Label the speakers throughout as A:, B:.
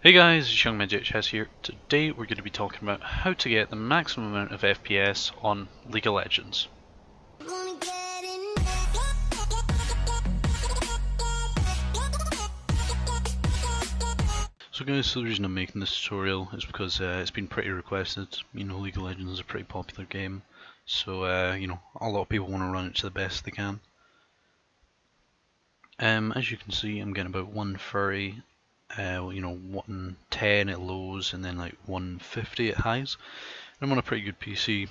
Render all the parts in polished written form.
A: Hey guys, it's Youngmind here. Today we're going to be talking about how to get the maximum amount of FPS on League of Legends. So guys, the reason I'm making this tutorial is because it's been pretty requested. You know, League of Legends is a pretty popular game, so a lot of people want to run it to the best they can. As you can see, I'm getting about 130, 110 at lows, and then like 150 at highs. I'm on a pretty good PC.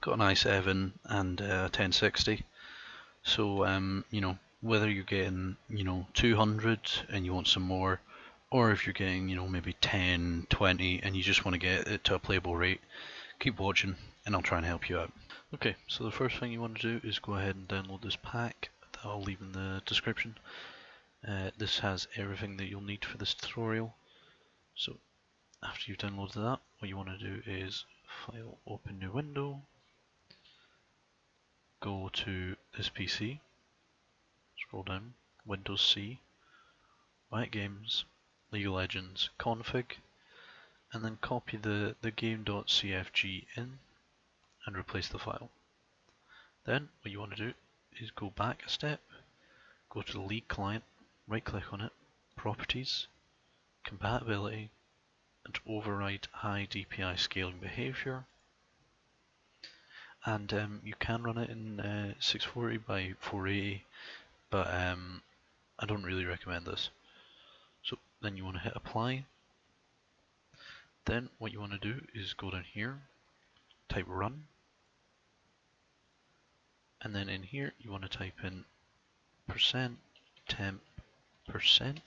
A: Got an i7 and a 1060. So whether you're getting 200 and you want some more, or if you're getting maybe 10, 20 and you just want to get it to a playable rate, keep watching and I'll try and help you out. Okay, so the first thing you want to do is go ahead and download this pack that I'll leave in the description. This has everything that you'll need for this tutorial. So after you've downloaded that, what you want to do is File, Open New Window, go to this PC, scroll down, Windows C, Riot Games, League of Legends config, and then copy the game.cfg in and replace the file. Then what you want to do is go back a step, go to the League client, right click on it, Properties, Compatibility, and override high DPI scaling behavior. And you can run it in 640 by 480, but I don't really recommend this. So then you want to hit apply. Then what you want to do is go down here, type run, and then in here you want to type in %temp%,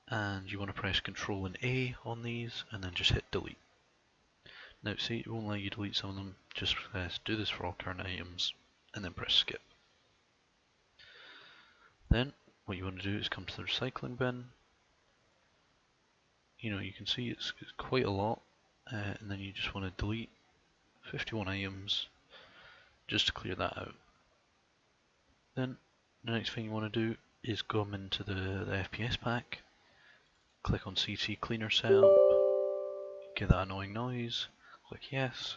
A: and you want to press Control and A on these, and then just hit delete. Now see, it won't let you delete some of them, just press do this for all current items, and then press skip. Then what you want to do is come to the recycling bin. You can see it's quite a lot, and then you just want to delete 51 items just to clear that out. Then the next thing you want to do is come into the FPS pack, click on CT Cleaner Setup, get that annoying noise, click yes,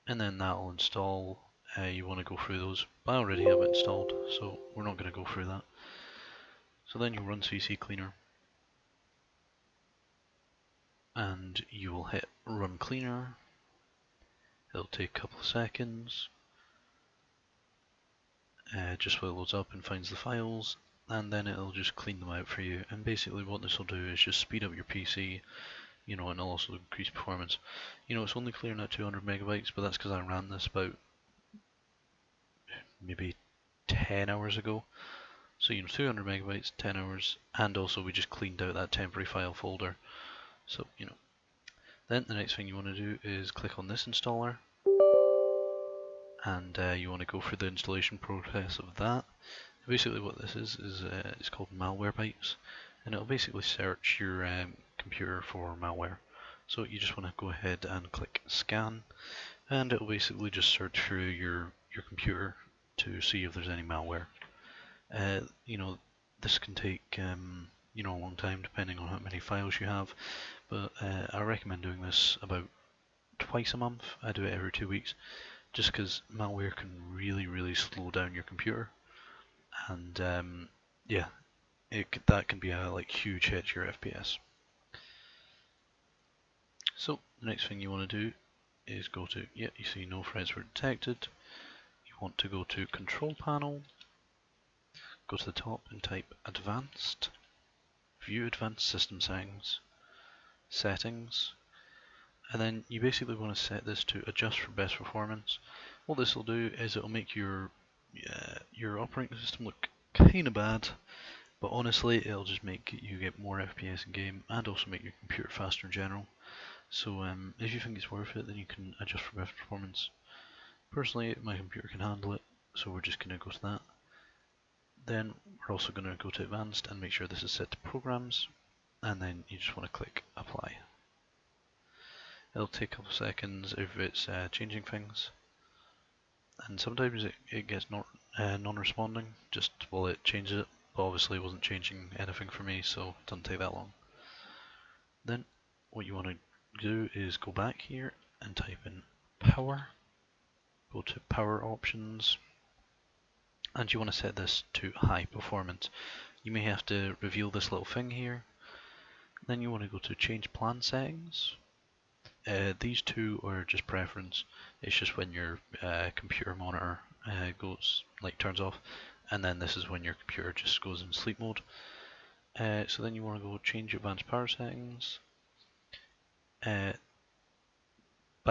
A: and then that will install. You want to go through those, but I already have it installed, so we're not going to go through that. So then you'll run CC Cleaner, and you will hit Run Cleaner. It'll take a couple of seconds, just while it loads up and finds the files, and then it'll just clean them out for you. And basically what this will do is just speed up your PC, and it'll also increase performance. It's only clearing out 200 megabytes, but that's because I ran this about maybe 10 hours ago. So 200 megabytes, 10 hours, and also we just cleaned out that temporary file folder. So then the next thing you want to do is click on this installer, and you want to go through the installation process of that. Basically what this is it's called Malwarebytes, and it'll basically search your computer for malware. So you just want to go ahead and click scan, and it'll basically just search through your computer to see if there's any malware. This can take a long time depending on how many files you have, but I recommend doing this about twice a month. I do it every 2 weeks, just because malware can really slow down your computer, and that can be a huge hit to your FPS. So the next thing you want to do is go to, you see no threats were detected. You want to go to Control Panel, go to the top and type Advanced, View Advanced System Settings, and then you basically want to set this to Adjust for Best Performance. What this will do is it will make your operating system look kind of bad, but honestly it'll just make you get more FPS in game and also make your computer faster in general. So if you think it's worth it, then you can adjust for best performance. Personally, my computer can handle it, so we're just going to go to that. Then we're also going to go to advanced and make sure this is set to programs, and then you just want to click apply. It'll take a couple seconds if it's changing things, and sometimes it gets non-responding just while it changes it, but obviously it wasn't changing anything for me, so it doesn't take that long. Then what you want to do is go back here and type in power, go to power options, and you want to set this to high performance. You may have to reveal this little thing here. Then you want to go to change plan settings. These two are just preference. It's just when your computer monitor turns off, and then this is when your computer just goes in sleep mode. So then you want to go change advanced power settings. By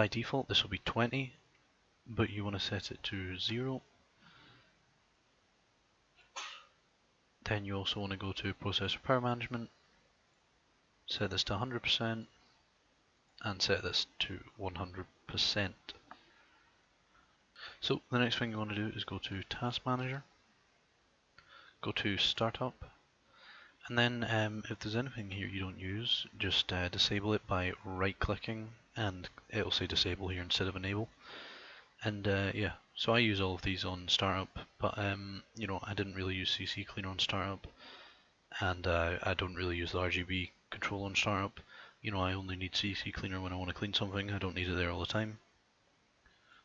A: default this will be 20, but you want to set it to 0. Then you also want to go to processor power management, set this to 100%, and set this to 100%. So the next thing you want to do is go to Task Manager, go to Startup, and then if there's anything here you don't use, just disable it by right clicking, and it'll say disable here instead of enable. And yeah, so I use all of these on Startup, but you know, I didn't really use CC Cleaner on Startup, and I don't really use the RGB control on Startup. You know, I only need CC Cleaner when I want to clean something. I don't need it there all the time.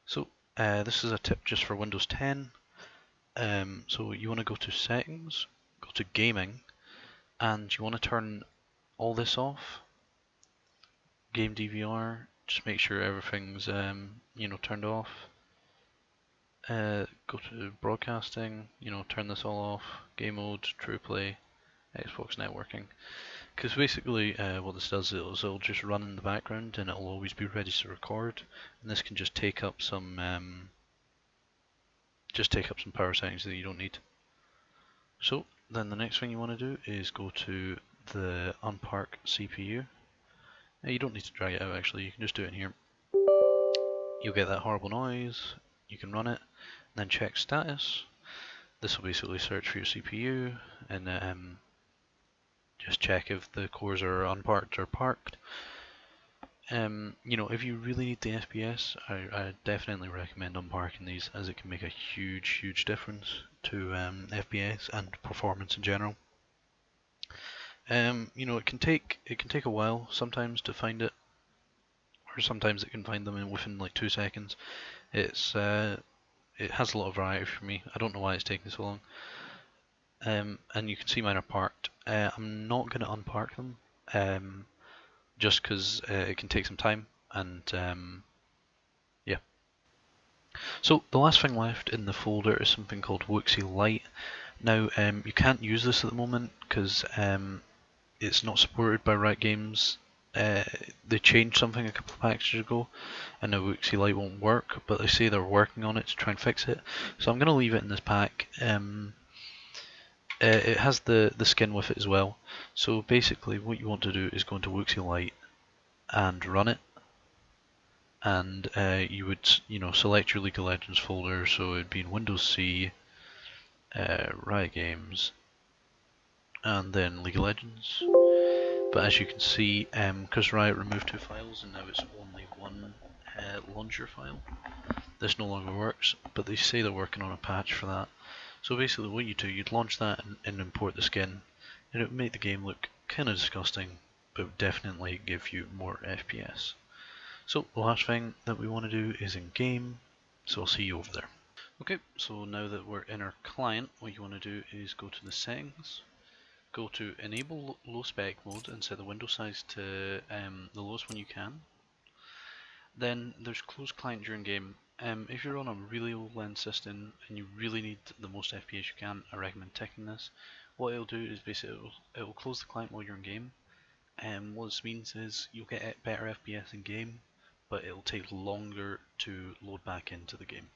A: So this is a tip just for Windows 10. So you want to go to Settings, go to Gaming, and you want to turn all this off. Game DVR, just make sure everything's you know, turned off. Go to Broadcasting, you know, turn this all off. Game Mode, True Play, Xbox Networking. Because basically what this does is it'll just run in the background and it'll always be ready to record, and this can just take up some power settings that you don't need. So then the next thing you want to do is go to the unpark CPU. Now you don't need to drag it out actually, you can just do it in here. You'll get that horrible noise, you can run it, and then check status. This will basically search for your CPU and just check if the cores are unparked or parked. You know, if you really need the FPS, I definitely recommend unparking these, as it can make a huge difference to FPS and performance in general. You know, it can take a while sometimes to find it, or sometimes it can find them within like 2 seconds. It has a lot of variety for me. I don't know why it's taking so long. And you can see mine are parked. I'm not going to unpark them, just because it can take some time, and yeah. So the last thing left in the folder is something called Wooxy Lite. Now you can't use this at the moment because it's not supported by Riot Games. They changed something a couple of patches ago, and now Wooxy Lite won't work, but they say they're working on it to try and fix it. So I'm going to leave it in this pack. It has the skin with it as well. So basically what you want to do is go into Wooxy Lite and run it, and you would, you know, select your League of Legends folder, so it'd be in Windows C, Riot Games, and then League of Legends. But as you can see, because Riot removed 2 files and now it's only one launcher file, this no longer works, but they say they're working on a patch for that. So basically what you do, you'd launch that and import the skin, and it would make the game look kind of disgusting, but would definitely give you more FPS. So the last thing that we want to do is in game, so I'll see you over there. Okay, so now that we're in our client, what you want to do is go to the settings, go to enable low spec mode and set the window size to the lowest one you can. Then there's close client during game. If you're on a really old lens system and you really need the most FPS you can, I recommend ticking this. What it'll do is basically it'll close the client while you're in game. What this means is you'll get better FPS in game, but it'll take longer to load back into the game.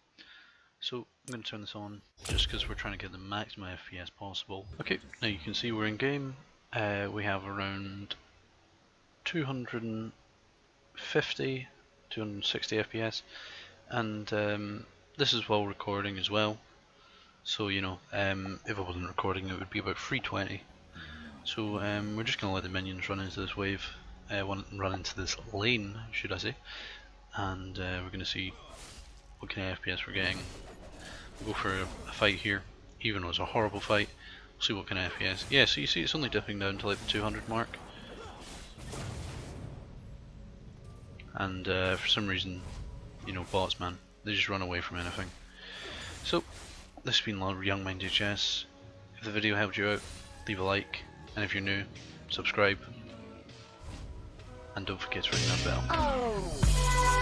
A: So I'm going to turn this on just because we're trying to get the maximum FPS possible. Okay, now you can see we're in game. We have around 250, 260 FPS, and this is while recording as well. So you know, if I wasn't recording, it would be about 320. So we're just going to let the minions run into this wave, run into this lane, should I say, and we're going to see what kind of FPS we're getting. We'll go for a fight here, even though it's a horrible fight. See what kind of FPS. Yeah, so you see it's only dipping down to like the 200 mark. And for some reason, you know, bots, man, they just run away from anything. So, this has been Youngmind HS. If the video helped you out, leave a like, and if you're new, subscribe. And don't forget to ring that bell.